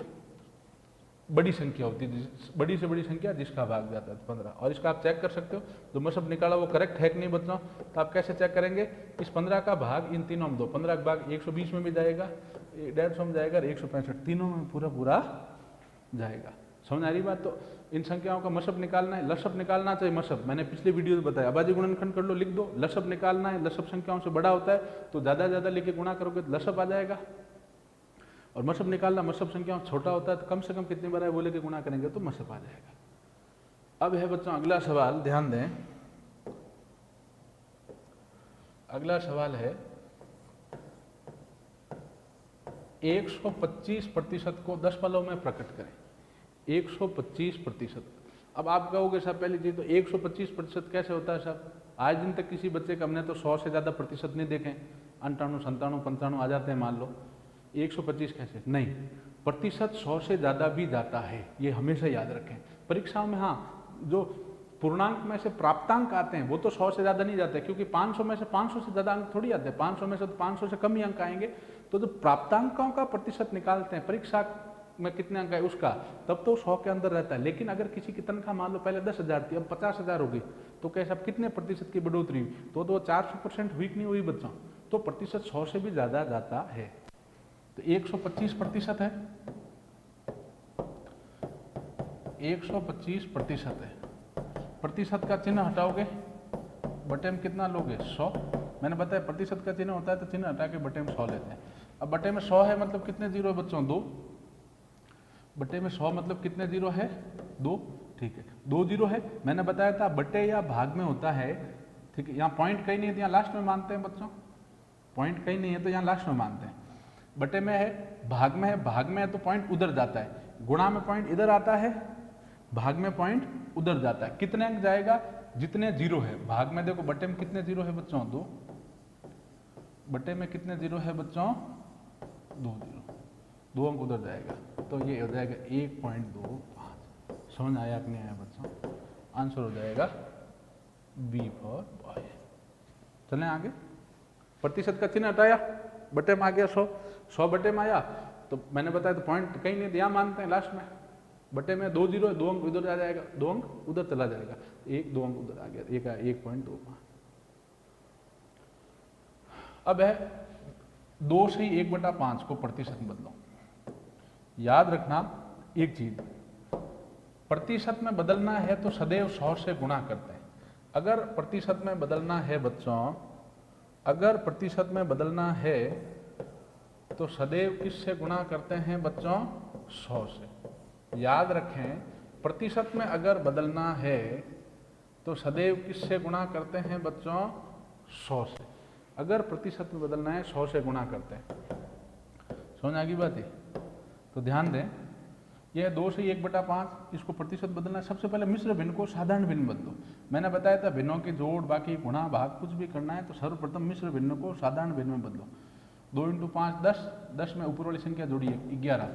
A: बड़ी संख्या होती है, बड़ी से बड़ी संख्या जिसका भाग जाता है 15। और इसका आप चेक कर सकते हो, जो मसब निकाला वो करेक्ट है कि नहीं बच्चों। तो आप कैसे चेक करेंगे? इस 15 का भाग इन तीनों में दो। 15 का भाग 120 में भी जाएगा, 150 में जाएगा, 165, तीनों में पूरा जाएगा। समझ आ रही बात? तो इन संख्याओं का मसब निकालना है, लसब निकालना चाहिए। मसब मैंने पिछले वीडियो में बताया, अबाजी गुणनखंड कर लो, लिख दो। लसब निकालना है, लसब संख्याओं से बड़ा होता है तो ज़्यादा लेके गुणा करोगे तो लसब आ जाएगा। और मसब निकालना, मसब संख्याओं छोटा होता है तो कम से कम कितनी बार है वो लेके गुणा करेंगे तो मसब आ जाएगा। अब है बच्चों अगला सवाल, ध्यान दें। अगला सवाल है 125% को 10 पलों में प्रकट करें। 125%। अब आप कहोगे साहब पहली चीज तो 125% कैसे होता है साहब? आज दिन तक किसी बच्चे का हमने तो 100 से ज़्यादा प्रतिशत नहीं देखे। 98, 97, 95 आ जाते हैं मान लो। 125 कैसे? नहीं, प्रतिशत 100 से ज़्यादा भी जाता है, ये हमेशा याद रखें। परीक्षाओं में हाँ, जो पूर्णांक में से प्राप्तांक आते हैं वो तो 100 से ज़्यादा नहीं जाते, क्योंकि 500 में से 500 से ज़्यादा अंक थोड़ी आते हैं। 500 में से तो 500 से कम ही अंक आएंगे। तो जो प्राप्तांकों का प्रतिशत निकालते हैं परीक्षा में कितने अंक है उसका, तब तो 100 के अंदर रहता है। लेकिन अगर किसी की तनख्वाह मान लो पहले 10,000 थी, अब 50,000 होगी, तो कैसे अब कितने प्रतिशत की बढ़ोतरी हुई? तो 400% हुई कि नहीं हुई बच्चों? तो प्रतिशत 100 से भी ज़्यादा जाता है। तो 125% है, 125% है। प्रतिशत का चिन्ह हटाओगे, बटे में कितना लोगे? 100। मैंने बताया प्रतिशत का चिन्ह होता है तो चिन्ह हटा के बटे में 100 लेते हैं। अब बटे में 100 है मतलब कितने जीरो है बच्चों? 2। बटे में 100 मतलब कितने जीरो है? 2। ठीक है, 2 जीरो है। मैंने बताया था बटे या भाग में होता है। ठीक है, यहाँ पॉइंट कहीं नहीं है तो यहाँ लास्ट में मानते हैं बच्चों। पॉइंट कहीं नहीं है तो यहाँ लास्ट में मानते हैं। बटे में है, भाग में है, भाग में है तो पॉइंट उधर जाता है। गुणा में पॉइंट इधर आता है, भाग में पॉइंट उधर जाता है। कितने अंक जाएगा? जितने जीरो है। भाग में देखो बटे में कितने जीरो है बच्चों? 2। बटे में कितने जीरो है बच्चों? 2 जीरो। 2 अंक उधर जाएगा, तो ये हो जाएगा 1.25। समझ आया कि नहीं आया बच्चों? आंसर हो जाएगा बी फॉर बॉय। चलें आगे। प्रतिशत का चिन्ह हटाया, बटे में आ गया 100। 100 बटे में आया तो मैंने बताया तो पॉइंट कहीं नहीं, यहाँ मानते हैं लास्ट में। बटे में 2 जीरो है, 2 अंक उधर आ जाएगा, 2 अंक उधर चला जाएगा, 1 2 अंक उधर आ गया, 1.25। अब है 2 से 1/5 को प्रतिशत में बदलो। याद रखना एक चीज, प्रतिशत में बदलना है तो सदैव 100 से गुणा करते हैं। अगर प्रतिशत में बदलना है बच्चों, अगर प्रतिशत में बदलना है तो सदैव किससे गुणा करते हैं बच्चों? 100 से। याद रखें, प्रतिशत में अगर बदलना है तो सदैव किससे गुणा करते हैं बच्चों? 100 से। अगर प्रतिशत में बदलना है 100 से गुणा करते हैं। समझ आ गई बात है? तो ध्यान दें, यह 2 से 1/5, इसको प्रतिशत बदलना है। सबसे पहले मिश्र भिन्न को साधारण भिन्न बदलो। मैंने बताया था भिन्नों की जोड़, बाकी गुणा, भाग कुछ भी करना है तो सर्वप्रथम मिश्र भिन्न को साधारण भिन्न में बदलो। 2 × 5 10, 10 में ऊपर वाली संख्या जोड़िए 11,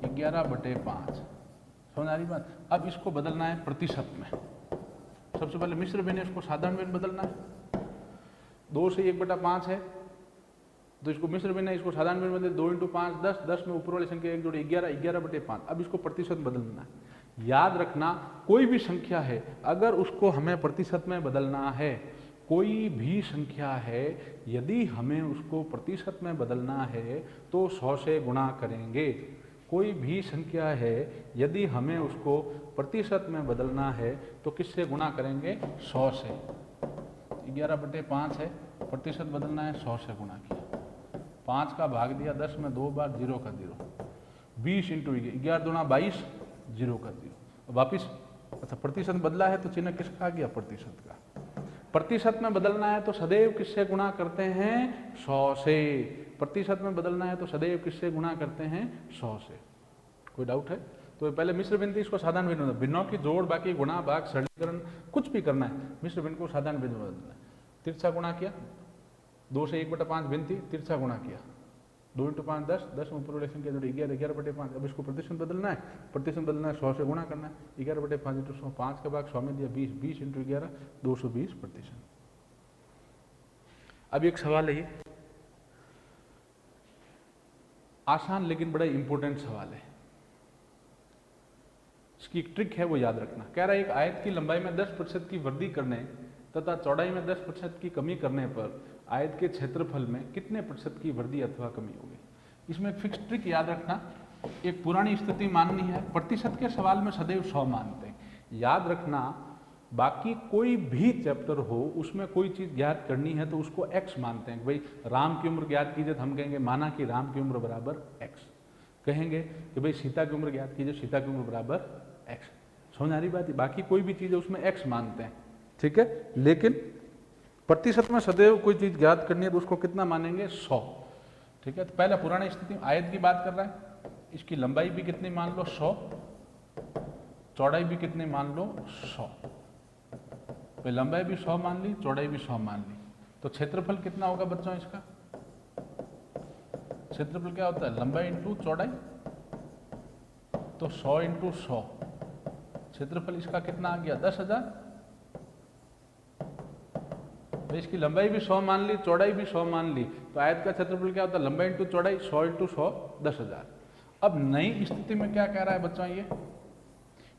A: 11/5। समझ आ रही बात? अब इसको बदलना है प्रतिशत में। सबसे पहले मिश्र भिन्न, इसको साधारण भिन्न बदलना है। 2 से 1/5 है तो इसको मिश्र भिन्न है, इसको साधारण भिन्न बदले। 2 × 5 10, 10 में ऊपर वाली संख्या एक जोड़ी 11, 11/5। अब इसको प्रतिशत बदलना है। याद रखना, कोई भी संख्या है अगर उसको हमें प्रतिशत में बदलना है, कोई भी संख्या है यदि हमें उसको प्रतिशत में बदलना है तो 100 से गुणा करेंगे। कोई भी संख्या है यदि हमें उसको प्रतिशत में बदलना है तो किससे गुणा करेंगे? 100 से। 11/5 है, प्रतिशत बदलना है, 100 से गुणा किया। 5 का भाग दिया 10 में 2 बार, 0 का 0। 20 × 11 दूना 22, 0 का 0। वापिस अच्छा, प्रतिशत बदला है तो चिन्ह किसका आ गया? प्रतिशत का। प्रतिशत में बदलना है तो सदैव किससे गुणा करते हैं? 100 से। प्रतिशत में बदलना है तो सदैव किससे गुणा करते हैं? 100 से। कोई डाउट है? तो पहले मिश्र भिन्न थी, इसको साधारण भिन्न, भिन्नों की जोड़, बाकी गुणा, भाग, सरलीकरण कुछ भी करना है, मिश्र भिन्न को साधारण भिन्न में बदलना है। तिरछा गुणा किया, 2 से 1/5 भिन्न थी, तिरछा गुणा किया। 2 × 5 10, 10 में ऊपर वाली संख्या जोड़ी 11, 11/5। अब इसको प्रतिशत बदलना है, प्रतिशत बदलना है 100 से गुणा करना है। 11/5 × 100, 5 का भाग 100 में दिया 20, 20 × 11 220%। अब एक सवाल है, ये आसान लेकिन बड़ा इंपॉर्टेंट सवाल है। इसकी एक ट्रिक है, वो याद रखना। कह रहा है एक आयत की लंबाई में 10% की वृद्धि करने तथा चौड़ाई में 10% की कमी करने पर आयत के क्षेत्रफल में कितने प्रतिशत की वृद्धि अथवा कमी होगी? इसमें एक फिक्स ट्रिक याद रखना। एक पुरानी स्थिति माननी है। प्रतिशत के सवाल में सदैव 100 मानते हैं। याद रखना, बाकी कोई भी चैप्टर हो उसमें कोई चीज़ ज्ञात करनी है तो उसको x मानते हैं। भाई राम की उम्र ज्ञात कीजिए तो हम कहेंगे माना कि राम की उम्र बराबर x। कहेंगे कि भाई सीता की उम्र ज्ञात कीजिए, सीता की उम्र बराबर x। समझ आ रही बात है? बाकी कोई भी चीज़ है उसमें x मानते हैं, ठीक है। लेकिन प्रतिशत में सदैव कोई चीज़ ज्ञात करनी है तो उसको कितना मानेंगे? 100, ठीक है। तो पहले पुरानी स्थिति में आयत की बात कर रहा है, इसकी लंबाई भी कितनी मान लो? 100, चौड़ाई भी कितनी मान लो? 100। तो लंबाई भी 100 मान ली, चौड़ाई भी 100 मान ली, तो क्षेत्रफल कितना होगा बच्चों इसका? क्षेत्रफल क्या होता है? लंबाई इंटू चौड़ाई, तो 100 × 100। क्षेत्रफल इसका कितना आ गया? 10,000। तो इसकी लंबाई भी 100 मान ली, चौड़ाई भी 100 मान ली, तो आयत का क्षेत्रफल क्या होता है? लंबाई इंटू चौड़ाई, 100 × 100 10,000। अब नई स्थिति में क्या कह रहा है बच्चों? ये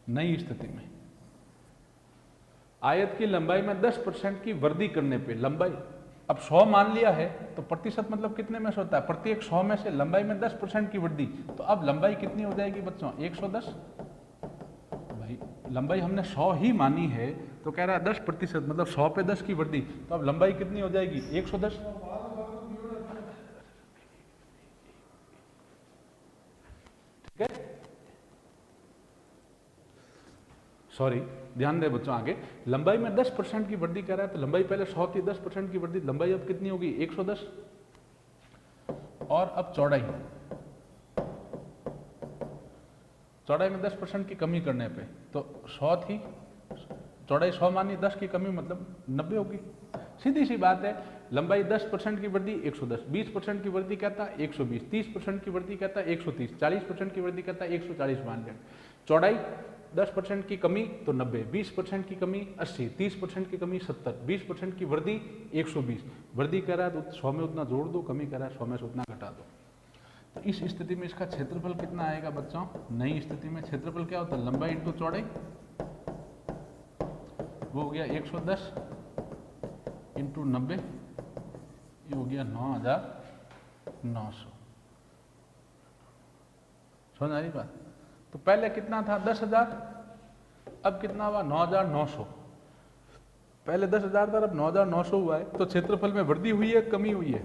A: नई स्थिति में आयत की लंबाई में 10% की वृद्धि करने पे लंबाई, अब 100 मान लिया है तो प्रतिशत मतलब कितने में से होता है? प्रत्येक 100 में से लंबाई में 10% की वृद्धि, तो अब लंबाई कितनी हो जाएगी बच्चों? 110। भाई लंबाई हमने 100 ही मानी है तो कह रहा है 10% मतलब 100 पे 10 की वृद्धि, तो अब लंबाई कितनी हो जाएगी? 110। ठीक है, सॉरी, ध्यान दे बच्चों। आगे लंबाई में 10% की वृद्धि कर रहा है तो लंबाई पहले 100 थी, 10% की वृद्धि, लंबाई अब कितनी होगी? 110। और अब चौड़ाई, चौड़ाई में 10% की कमी करने पे तो 100 थी, चौड़ाई 100 मानी, 10 की कमी मतलब 90 होगी। सीधी सी बात है, लंबाई 10% की वृद्धि 110, 20% की वृद्धि कहता है 120, 30% की वृद्धि कहता है 130, 40% की वृद्धि कहता है 140 मान लें। चौड़ाई 10% की कमी तो 90, 20% की कमी 80, 30% की कमी 70, 20% की वृद्धि 120। वृद्धि कह रहा है तो 100 में उतना जोड़ दो, कमी कह रहा है 100 में से उतना घटा दो। तो इस स्थिति में इसका क्षेत्रफल कितना आएगा बच्चों? नई स्थिति में क्षेत्रफल क्या होता है? लंबाई इंटू चौड़ाई, वो हो गया 110 इंटू 90 ये हो गया 9,900। समझ आ रही बात? तो पहले कितना था 10,000, अब कितना हुआ 9,900। पहले 10,000 था, अब 9,900 हुआ है। तो क्षेत्रफल में वृद्धि हुई है, कमी हुई है?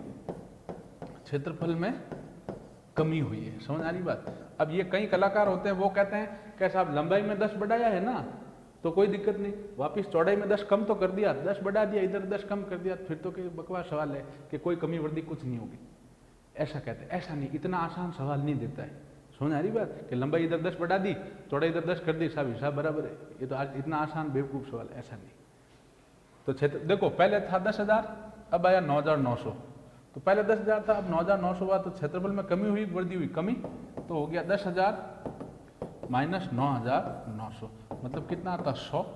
A: क्षेत्रफल में कमी हुई है। समझ आ रही बात? अब ये कई कलाकार होते हैं, वो कहते हैं कि साहब लंबाई में 10 बढ़ाया है ना, तो कोई दिक्कत नहीं, वापिस चौड़ाई में 10 कम तो कर दिया, 10 बढ़ा दिया, इधर 10 कम कर दिया, फिर तो कोई बकवास सवाल है कि कोई कमी वृद्धि कुछ नहीं होगी। ऐसा कहते हैं। ऐसा नहीं, इतना आसान सवाल नहीं देता है। समझ आ रही बात? कि लंबाई इधर 10 बढ़ा दी, चौड़ाई इधर 10 कर दी, साहब हिसाब बराबर है। ये तो आज इतना आसान बेवकूफ़ सवाल, ऐसा नहीं। तो क्षेत्र देखो, पहले था 10,000, अब आया 9,900। तो पहले 10,000 था, अब 9,900 हुआ, तो क्षेत्रफल में कमी हुई, वृद्धि हुई? कमी। तो हो गया 10,000 माइनस 9,900, मतलब कितना आता? 100।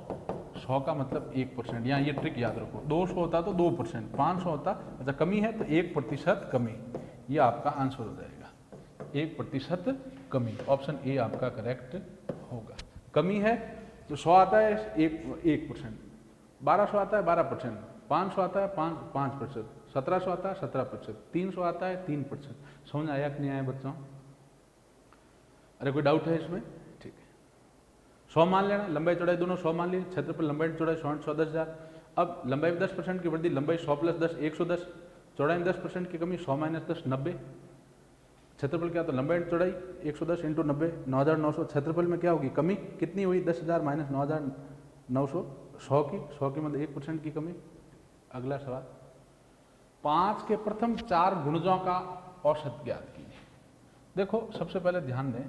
A: 100 का मतलब 1%। यहाँ ये ट्रिक याद रखो, 200 होता तो 2%, 500 होता, अच्छा कमी है तो 1% कमी। ये आपका आंसर हो जाएगा, 1% कमी। ऑप्शन ए आपका करेक्ट होगा। कमी है तो 100 आता है 1%, 1200 आता है 12%, 500 आता है 5%, 1700 आता है 17%, 300 आता है 3%। समझ आया कि नहीं आया बच्चों? अरे कोई डाउट है इसमें? ठीक है, 100 मान लेना, लंबाई चौड़ाई दोनों 100 मान ली, क्षेत्रफल लंबाई चौड़ाई 100 10,000। अब लंबाई में 10% की वृद्धि, लंबाई 100 प्लस 10 110, चौड़ाई में 10% की कमी 100 माइनस 10 90। क्षेत्रफल क्या? तो लंबाई चौड़ाई 110 इंटू 90, 9,900। क्षेत्रफल में क्या होगी? कमी कितनी हुई? 10,000 माइनस 9,900, 100 की मतलब 1% की कमी। अगला सवाल, 5 के प्रथम 4 गुणजों का औसत ज्ञात कीजिए। देखो सबसे पहले ध्यान दें,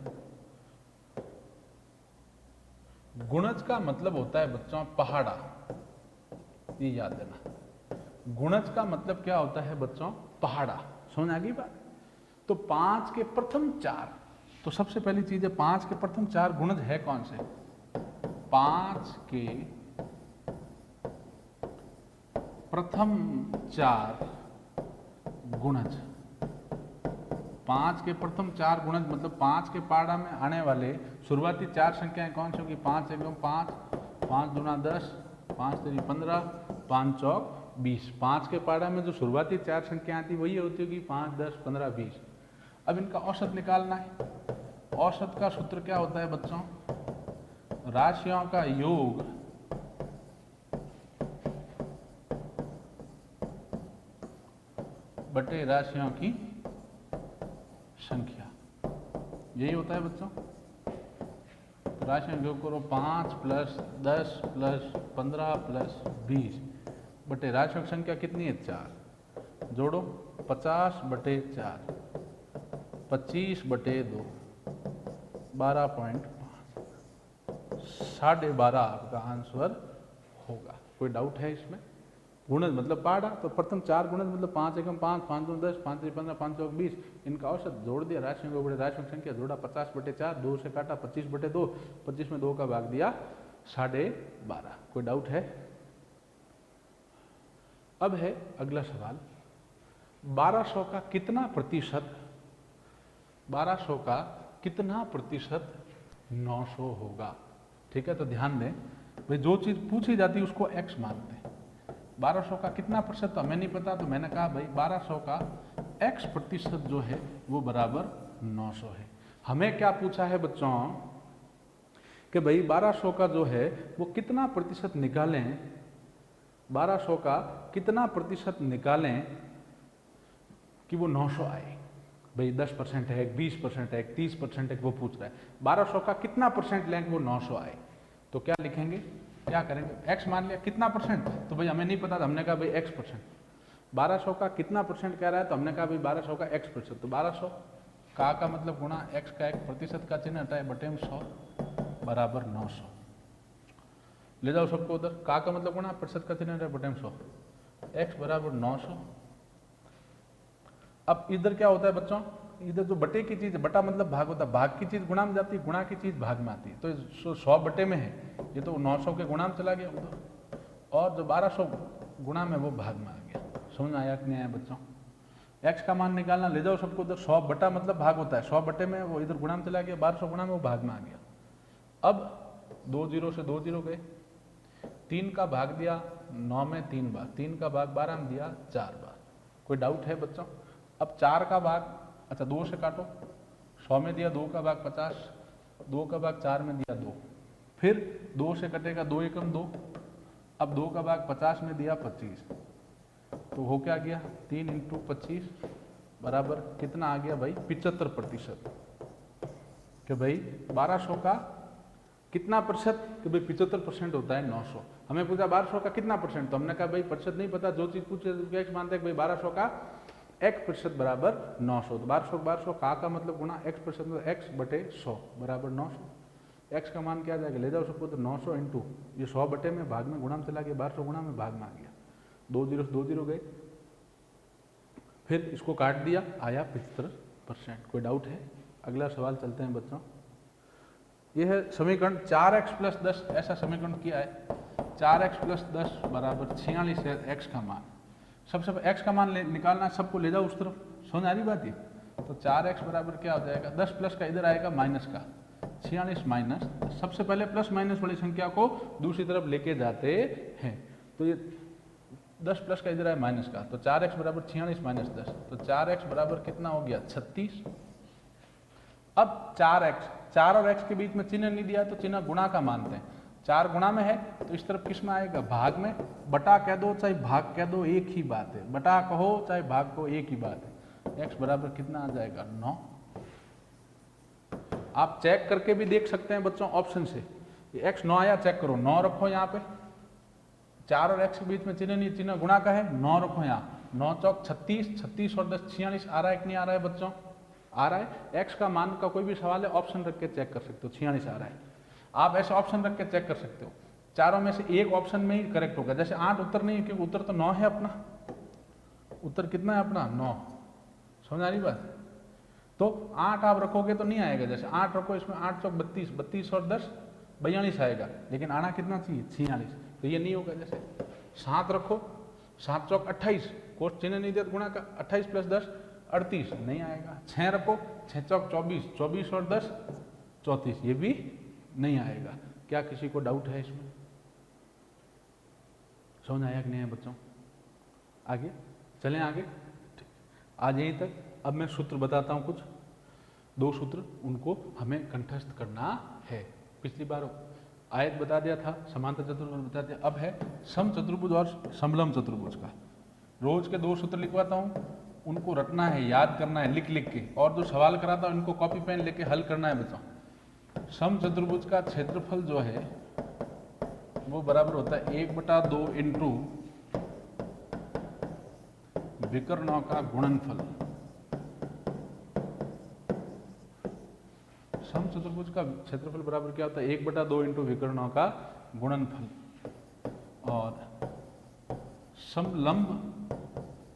A: गुणज का मतलब होता है बच्चों पहाड़ा, ये याद देना। गुणज का मतलब क्या होता है बच्चों? पहाड़ा। समझ आ गई बात? तो 5 के प्रथम 4, तो सबसे पहली चीज है 5 के प्रथम 4 गुणज है कौन से? 5 के प्रथम 4 गुणज, 5 के प्रथम 4 गुणज मतलब 5 के पहाड़ा में आने वाले शुरुआती 4 संख्याएं कौन सी होगी? 5 एकम 5, 5 दूना 10, 5 तेरी 15, 5 चौक 20। 5 के पहाड़ा में जो शुरुआती 4 संख्याएं आती वही होती होगी 5, 10, 15, 20। अब इनका औसत निकालना है। औसत का सूत्र क्या होता है बच्चों? राशियों का योग बटे राशियों की संख्या, यही होता है बच्चों। तो राशियों का योग करो 5 प्लस 10 प्लस 15 प्लस 20 बटे राशियों की संख्या कितनी है? 4। जोड़ो 50 बटे 4, 25 बटे 2, 12.5, 12.5 आपका आंसर होगा। कोई डाउट है इसमें? गुणज मतलब पहाड़ा, तो प्रथम 4 गुणज मतलब 5 एकम 5, 5 दूना 10, 5 तेरी 15, 5 चौक 20। इनका औसत जोड़ दिया, राशियों को बड़े राशियों की संख्या जोड़ा, 50 बटे 4, 2 से काटा, 25 बटे 2, 25 में 2 का भाग दिया 12.5। कोई डाउट है? अब है अगला सवाल, 1200 का कितना प्रतिशत, 1200 का कितना प्रतिशत 900 होगा? ठीक है, तो ध्यान दें भाई, जो चीज पूछी जाती है उसको x मानते हैं। 1200 का कितना प्रतिशत तो हमें नहीं पता, तो मैंने कहा भाई 1200 का x प्रतिशत जो है वो बराबर 900 है। हमें क्या पूछा है बच्चों कि भाई 1200 का जो है वो कितना प्रतिशत निकालें, 1200 का कितना प्रतिशत निकालें कि वो 900 आए। भाई 10% है, 20% है, 30% है, वो पूछ रहा है 1200 का कितना परसेंट लें कि वो 900 आए। तो क्या लिखेंगे, क्या करेंगे? x मान लिया, कितना परसेंट, तो भाई हमें नहीं पता, तो हमने कहा भाई x%। 1200 का कितना परसेंट कह रहा है, तो हमने कहा भाई 1200 का x%। तो 1200 का मतलब गुणा x का 1% का चिन्ह हटाए बटे में 100 बराबर 900। ले जाओ सबको उधर, का मतलब गुणा प्रतिशत का चिन्ह हटाए बटे में 100, x बराबर 900। अब इधर क्या होता है बच्चों, इधर जो बटे की चीज, बटा मतलब भाग होता है, भाग की चीज गुणा में जाती है, गुणा की चीज भाग में आती है। तो 100 बटे में है, ये तो 900 के गुणा में चला गया उधर, और जो 1200 गुणा में वो भाग में आ गया। समझ में आया कि नहीं आया बच्चों? x का मान निकालना, ले जाओ सबको उधर, 100 बटा मतलब भाग होता है, 100 बटे में वो इधर गुणा में चला गया, 1200 गुणा में वो भाग में आ गया। अब 2 जीरो से 2 जीरो गए, 3 का भाग दिया 9 में 3 बार, 3 का भाग 12 में दिया 4 बार। कोई डाउट है बच्चों? अब 4 का भाग, अच्छा 2 से काटो, 100 में दिया 2 का भाग 50, 2 का भाग 4 में दिया 2, फिर 2 से कटेगा 2 एकम 2, अब 2 का भाग 50 में दिया 25, तो हो क्या गया 3 इंटू 25 बराबर कितना आ गया भाई 75%। कि भाई 1200 का कितना प्रतिशत, कि भाई 75% होता है 900। हमें पूछा 1200 का कितना परसेंट, तो हमने कहा भाई प्रतिशत नहीं पता, जो चीज पूछे एक्स मानते हैं भाई 1200 का x प्रतिशत बराबर 900, तो 1200 का मतलब गुणा x प्रतिशत मतलब x बटे 100 बराबर 900। x का मान क्या आ जाएगा, ले जाओ सबको, तो 900 इंटू ये 100 बटे में भाग में गुणा में चला गया, 1200 गुणा में भाग में आ गया, 2 जीरो गए, फिर इसको काट दिया आया 75%। कोई डाउट है? अगला सवाल चलते हैं बच्चों। यह है समीकरण 4x प्लस 10, ऐसा समीकरण किया है 4x प्लस 10 बराबर 46 है x का मान। सबसे x का मान निकालना है, सबको ले जाओ उस तरफ, समझ आ रही बात ये? तो 4x बराबर क्या हो जाएगा, 10 प्लस का इधर आएगा माइनस का, 46 माइनस, सबसे पहले प्लस माइनस वाली संख्या को दूसरी तरफ लेके जाते हैं, तो ये 10 प्लस का इधर आया माइनस का, तो 4x बराबर 46 माइनस 10, तो 4x बराबर कितना हो गया 36। अब 4x, 4 और x के बीच में चिन्ह नहीं दिया तो चिन्ह गुणा का मानते हैं, 4 गुणा में है तो इस तरफ किस में आएगा, भाग में, बटा कह दो चाहे भाग कह दो एक ही बात है, बटा कहो चाहे भाग कहो एक ही बात है। x बराबर कितना आ जाएगा 9। आप चेक करके भी देख सकते हैं बच्चों ऑप्शन से, ये x 9 आया, चेक करो 9 रखो यहाँ पे, 4 और x के बीच में चिन्ह नहीं, चिन्ह गुणा का है, 9 रखो यहाँ, 9 चौक 36, 36 और 10 46 आ रहा है कि नहीं आ रहा है बच्चों, आ रहा है। x का मान का कोई भी सवाल है ऑप्शन रख के चेक कर सकते हो, 46 आ रहा है, आप ऐसे ऑप्शन रख के चेक कर सकते हो, चारों में से एक ऑप्शन में ही करेक्ट होगा। जैसे 8 उत्तर नहीं है क्योंकि उत्तर तो 9 है अपना, उत्तर कितना है अपना 9, समझ आ रही बात? तो 8 आप रखोगे तो नहीं आएगा, जैसे 8 रखो इसमें 8 चौक 32, 32 और 10 42 आएगा, लेकिन आना कितना चाहिए 46, तो ये नहीं होगा। जैसे 7 रखो, 7 चौक 28, कोष्ठ चिन्ह नहीं दिया गुणा का, 28 प्लस 10 38 नहीं आएगा। 6 रखो, 6 चौक 24, 24 और 10 34, ये भी नहीं आएगा। क्या किसी को डाउट है इसमें? समझ आया कि नहीं है बच्चों? आगे चलें आगे, आज यहीं तक। अब मैं सूत्र बताता हूं कुछ, 2 सूत्र, उनको हमें कंठस्थ करना है। पिछली बार आयत बता दिया था, समांतर चतुर्भुज बता दिया, अब है सम चतुर्भुज और समलंब चतुर्भुज का। रोज के 2 सूत्र लिखवाता हूं, उनको रटना है, याद करना है लिख लिख के, और जो सवाल कराता हूं उनको कॉपी पेन लेके हल करना है बच्चों। सम चतुर्भुज का क्षेत्रफल जो है वो बराबर होता है 1/2 इंटू विकर्णों का गुणनफल। सम चतुर्भुज का क्षेत्रफल बराबर क्या होता है 1/2 इंटू विकर्णों का गुणनफल, और समलंब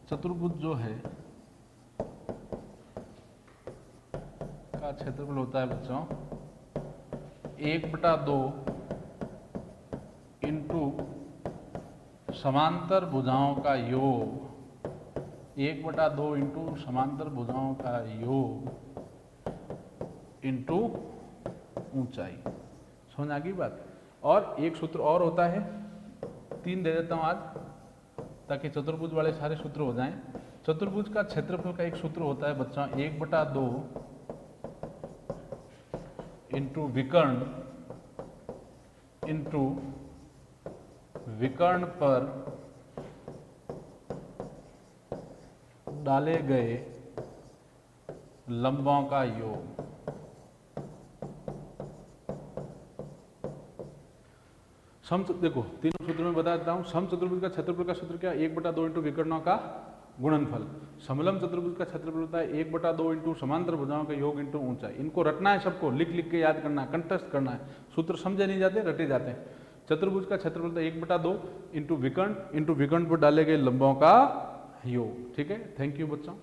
A: चतुर्भुज जो है का क्षेत्रफल होता है बच्चों 1/2 इंटू समांतर भुजाओं का योग, 1/2 इंटू समांतर भुजाओं का योग इंटू ऊंचाई। समझ आ गई बात? और एक सूत्र और होता है, 3 दे देता हूं आज ताकि चतुर्भुज वाले सारे सूत्र हो जाएं। चतुर्भुज का क्षेत्रफल का एक सूत्र होता है बच्चों 1/2 इंटू विकर्ण इंटू विकर्ण पर डाले गए लंबों का योग। देखो तीनों सूत्रों में बता देता हूं। सम चतुर्भुज का क्षेत्रफल का सूत्र क्या है 1/2 इंटू विकर्णों का गुणनफल। समलंब चतुर्भुज का क्षेत्रफल होता है 1/2 इंटू समांतर भुजाओं का योग इंटू ऊंचाई। इनको रटना है, सबको लिख लिख के याद करना है, कंठस्थ करना है। सूत्र समझे नहीं जाते, रटे जाते हैं। चतुर्भुज का क्षेत्रफल होता है 1/2 इंटू विकर्ण पर डाले गए लंबों का योग। ठीक है, थैंक यू बच्चों।